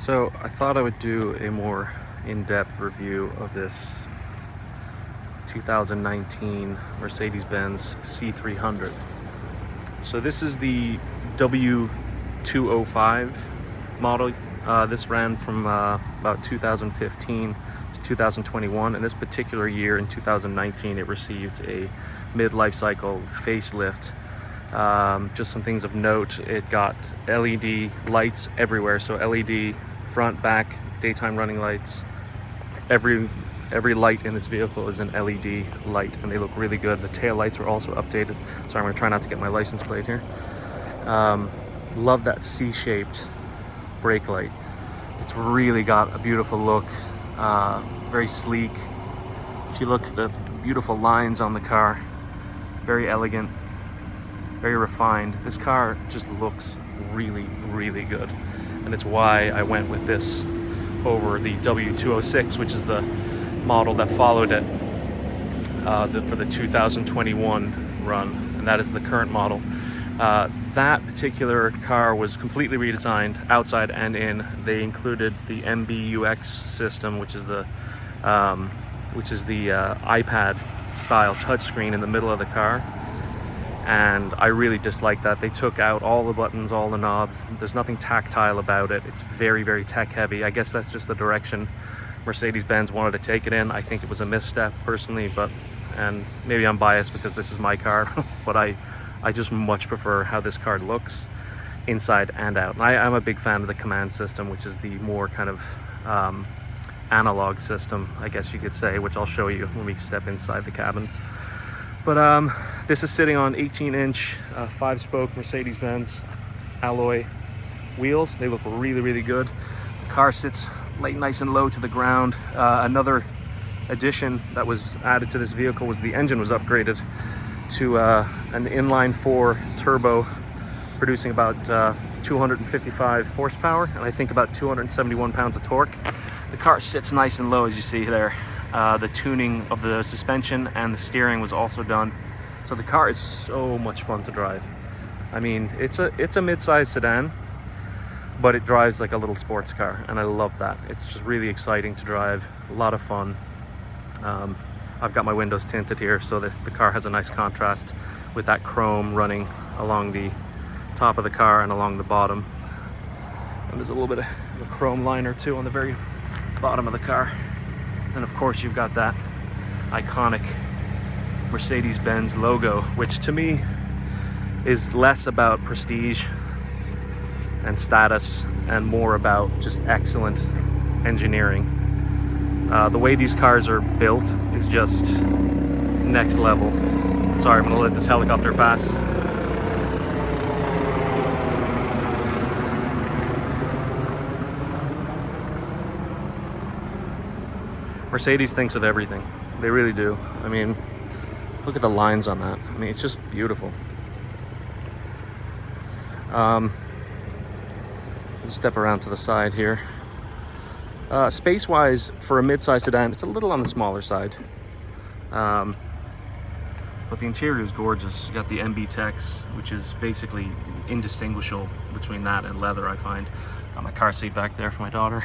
So I thought I would do a more in-depth review of this 2019 Mercedes-Benz C300. So this is the W205 model. This ran from about 2015 to 2021, and this particular year in 2019 it received a mid-life cycle facelift. Just some things of note: it got LED lights everywhere, so LED front, back, daytime running lights. Every light in this vehicle is an LED light, and they look really good. The tail lights were also updated. Sorry, I'm going to try not to get my license plate here. Love that C-shaped brake light. It's really got a beautiful look, very sleek. If you look at the beautiful lines on the car, very elegant, very refined. This car just looks really, really good, and it's why I went with this over the W206, which is the model that followed it for the 2021 run, and that is the current model. That particular car was completely redesigned outside and in. They included the MBUX system, which is the iPad style touchscreen in the middle of the car, and I really dislike that. They took out all the buttons, all the knobs. There's nothing tactile about it. It's very, very tech heavy. I guess that's just the direction Mercedes-Benz wanted to take it in. I think it was a misstep personally, and maybe I'm biased because this is my car, but I just much prefer how this car looks inside and out. And I'm a big fan of the command system, which is the more kind of analog system, I guess you could say, which I'll show you when we step inside the cabin. But this is sitting on 18-inch 5-spoke Mercedes-Benz alloy wheels. They look really, really good. The car sits nice and low to the ground. Another addition that was added to this vehicle was the engine was upgraded to an inline 4 turbo, producing about 255 horsepower and I think about 271 pounds of torque. The car sits nice and low, as you see there. The tuning of the suspension and the steering was also done, so the car is so much fun to drive. I mean, it's a mid-sized sedan, but it drives like a little sports car, and I love that. It's just really exciting to drive, a lot of fun. I've got my windows tinted here so that the car has a nice contrast with that chrome running along the top of the car and along the bottom. And there's a little bit of a chrome liner too on the very bottom of the car. And of course you've got that iconic Mercedes-Benz logo, which to me is less about prestige and status and more about just excellent engineering. The way these cars are built is just next level. Sorry, I'm gonna let this helicopter pass. Mercedes thinks of everything. They really do. I mean, look at the lines on that. I mean, it's just beautiful. Let's step around to the side here. Space-wise, for a mid-sized sedan, it's a little on the smaller side. But the interior is gorgeous. You got the MB Tex, which is basically indistinguishable between that and leather, I find. Got my car seat back there for my daughter.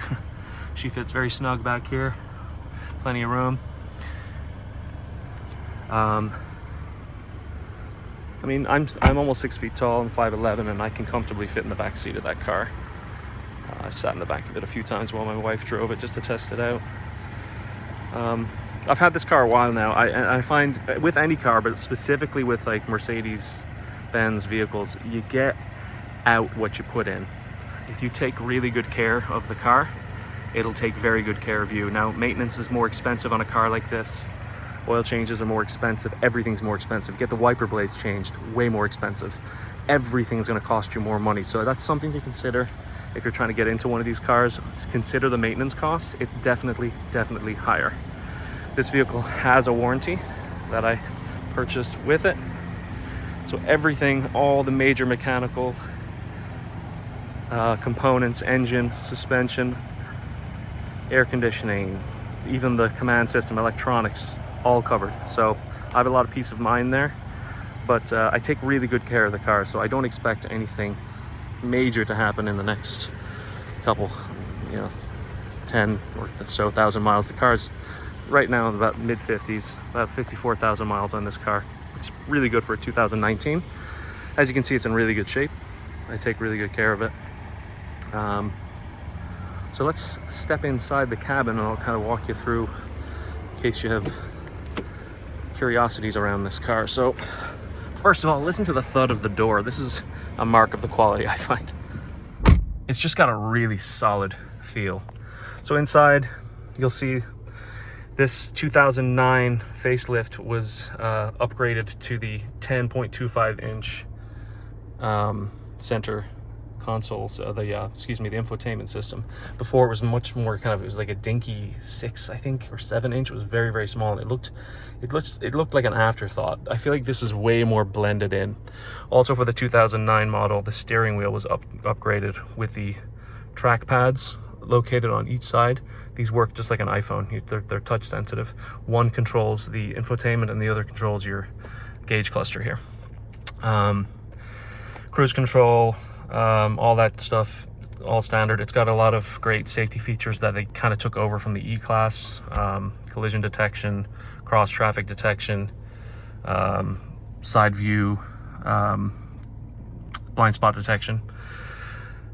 She fits very snug back here. Plenty of room. I mean, I'm almost 6 feet tall. I'm 5'11", and I can comfortably fit in the back seat of that car. I sat in the back of it a few times while my wife drove it just to test it out. I've had this car a while now. I find with any car, but specifically with like Mercedes-Benz vehicles, you get out what you put in. If you take really good care of the car, it'll take very good care of you. Now, maintenance is more expensive on a car like this. Oil changes are more expensive. Everything's more expensive. Get the wiper blades changed, way more expensive. Everything's gonna cost you more money. So that's something to consider if you're trying to get into one of these cars. Consider the maintenance costs. It's definitely higher. This vehicle has a warranty that I purchased with it. So everything, all the major mechanical components, engine, suspension, air conditioning, even the command system, electronics, all covered. So I have a lot of peace of mind there, but I take really good care of the car, so I don't expect anything major to happen in the next couple you know, 10 or so thousand miles. The car's right now in about mid 50s, about 54,000 miles on this car. It's really good for a 2019. As you can see, it's in really good shape. I take really good care of it. So let's step inside the cabin and I'll kind of walk you through in case you have curiosities around this car. So first of all, listen to the thud of the door. This is a mark of the quality, I find. It's just got a really solid feel. So inside, you'll see this 2009 facelift was upgraded to the 10.25 inch center consoles, the infotainment system. Before it was much more kind of, it was like a dinky 6, I think, or 7 inch. It was very, very small, and it looked like an afterthought. I feel like this is way more blended in. Also, for the 2009 model, the steering wheel was upgraded with the track pads located on each side. These work just like an iPhone. They're touch sensitive. One controls the infotainment and the other controls your gauge cluster here. Cruise control, all that stuff, all standard. It's got a lot of great safety features that they kind of took over from the E-Class. Collision detection, cross traffic detection, side view, blind spot detection.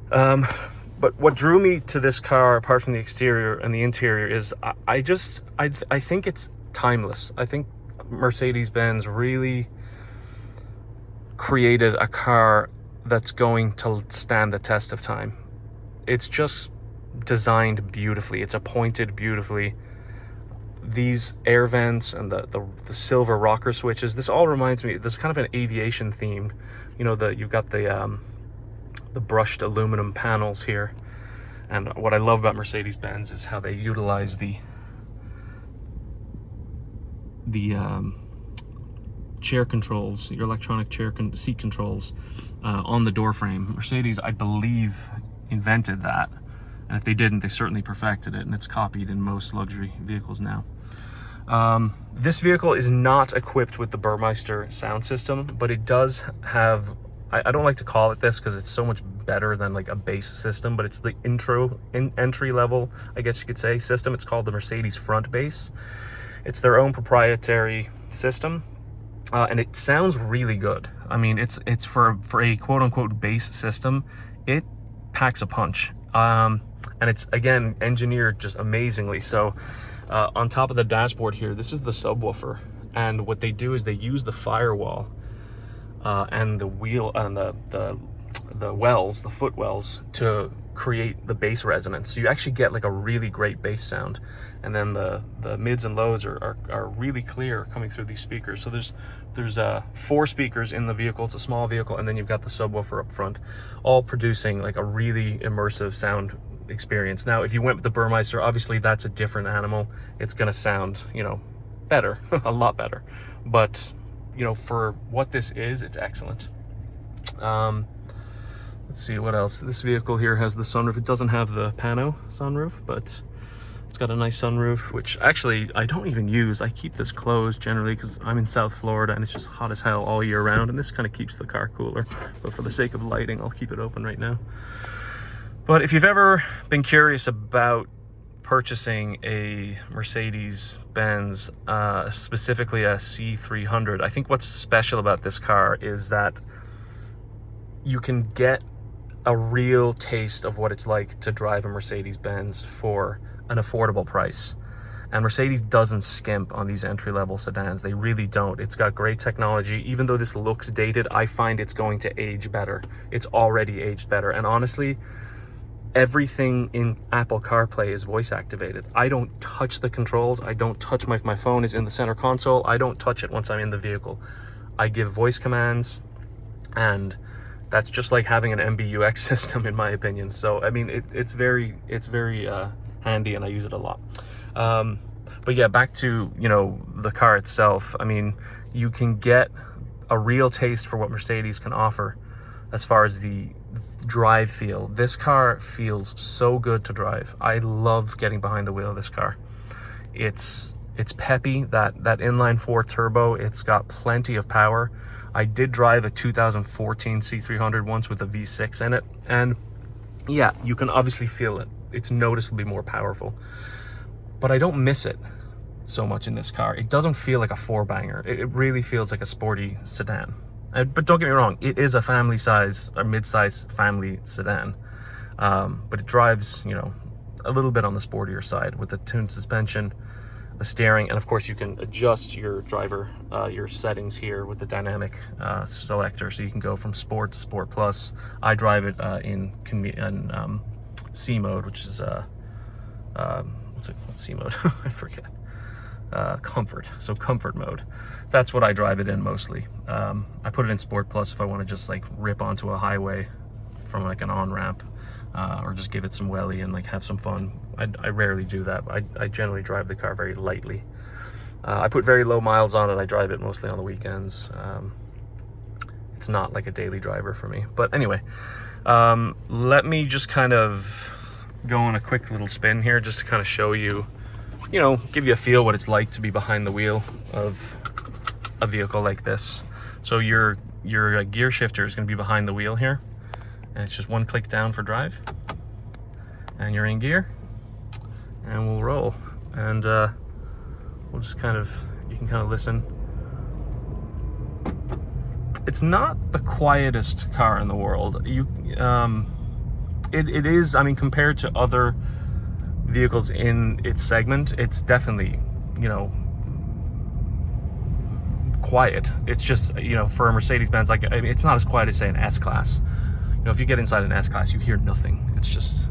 But what drew me to this car, apart from the exterior and the interior, is I think it's timeless. I think Mercedes-Benz really created a car that's going to stand the test of time. It's just designed beautifully. It's appointed beautifully. These air vents and the silver rocker switches, this all reminds me, this is kind of an aviation theme. You know, you've got the brushed aluminum panels here. And what I love about Mercedes-Benz is how they utilize the chair controls, your electronic seat controls on the door frame. Mercedes, I believe, invented that. And if they didn't, they certainly perfected it, and it's copied in most luxury vehicles now. This vehicle is not equipped with the Burmeister sound system, but it does have, I don't like to call it this because it's so much better than like a base system, but it's the entry level, I guess you could say, system. It's called the Mercedes front bass. It's their own proprietary system. And it sounds really good. I mean, it's for a quote-unquote base system, it packs a punch. And it's, again, engineered just amazingly. So on top of the dashboard here, this is the subwoofer. And what they do is they use the firewall and the wheel and the wells, the foot wells, to create the bass resonance. So you actually get like a really great bass sound. And then the mids and lows are really clear coming through these speakers. So there's 4 speakers in the vehicle. It's a small vehicle, and then you've got the subwoofer up front, all producing like a really immersive sound experience. Now, if you went with the Burmeister, obviously that's a different animal. It's going to sound, you know, better, a lot better. But, you know, for what this is, it's excellent. Let's see what else. This vehicle here has the sunroof. It doesn't have the pano sunroof, but it's got a nice sunroof, which actually I don't even use. I keep this closed generally because I'm in South Florida and it's just hot as hell all year round, and this kind of keeps the car cooler. But for the sake of lighting, I'll keep it open right now. But if you've ever been curious about purchasing a Mercedes-Benz, specifically a C300, I think what's special about this car is that you can get a real taste of what it's like to drive a Mercedes-Benz for an affordable price. And Mercedes doesn't skimp on these entry-level sedans. They really don't. It's got great technology. Even though this looks dated, I find it's going to age better. It's already aged better. And honestly, everything in Apple CarPlay is voice activated. I don't touch the controls. I don't touch my phone is in the center console. I don't touch it once I'm in the vehicle. I give voice commands, and that's just like having an MBUX system, in my opinion. So, I mean, it's very handy, and I use it a lot. But yeah, back to, you know, the car itself. I mean, you can get a real taste for what Mercedes can offer as far as the drive feel. This car feels so good to drive. I love getting behind the wheel of this car. It's peppy, that inline 4 turbo. It's got plenty of power. I did drive a 2014 C300 once with a V6 in it, and yeah, you can obviously feel it. it's noticeably more powerful. But I don't miss it so much in this car. It doesn't feel like a four-banger. It really feels like a sporty sedan. But don't get me wrong, it is a family size or mid-size family sedan. But it drives, you know, a little bit on the sportier side with the tuned suspension, the steering, and of course you can adjust your driver, your settings here with the dynamic selector, so you can go from Sport to Sport Plus. I drive it in C mode, which is what's C mode? I forget. Comfort, so comfort mode. That's what I drive it in mostly. I put it in Sport Plus if I want to just like rip onto a highway from like an on-ramp, or just give it some welly and like have some fun. I rarely do that. I generally drive the car very lightly. I put very low miles on it. I drive it mostly on the weekends. It's not like a daily driver for me. But anyway, let me just kind of go on a quick little spin here just to kind of show you, you know, give you a feel what it's like to be behind the wheel of a vehicle like this. So your gear shifter is going to be behind the wheel here, and it's just one click down for drive, and you're in gear, and we'll roll. And we'll just kind of, you can kind of listen. It's not the quietest car in the world. It is, I mean, compared to other vehicles in its segment, it's definitely, you know, quiet. It's just, you know, for a Mercedes-Benz, like, I mean, it's not as quiet as, say, an S-Class. You know, if you get inside an S-Class, you hear nothing. It's just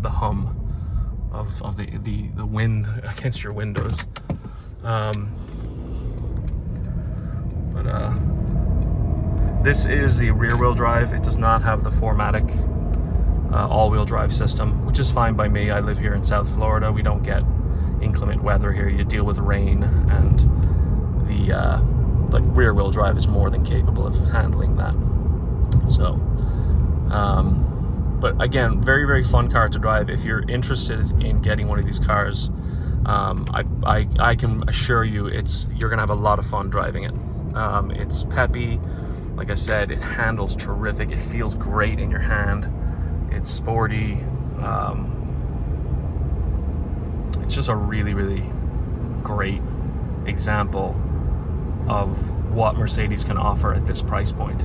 the hum of the wind against your windows. This is the rear-wheel drive. It does not have the 4MATIC all-wheel drive system, which is fine by me. I live here in South Florida. We don't get inclement weather here. You deal with rain, and the like rear-wheel drive is more than capable of handling that. So, but again, very, very fun car to drive. If you're interested in getting one of these cars, I can assure you you're gonna have a lot of fun driving it. It's peppy. Like I said, it handles terrific. It feels great in your hand. It's sporty. It's just a really, really great example of what Mercedes can offer at this price point.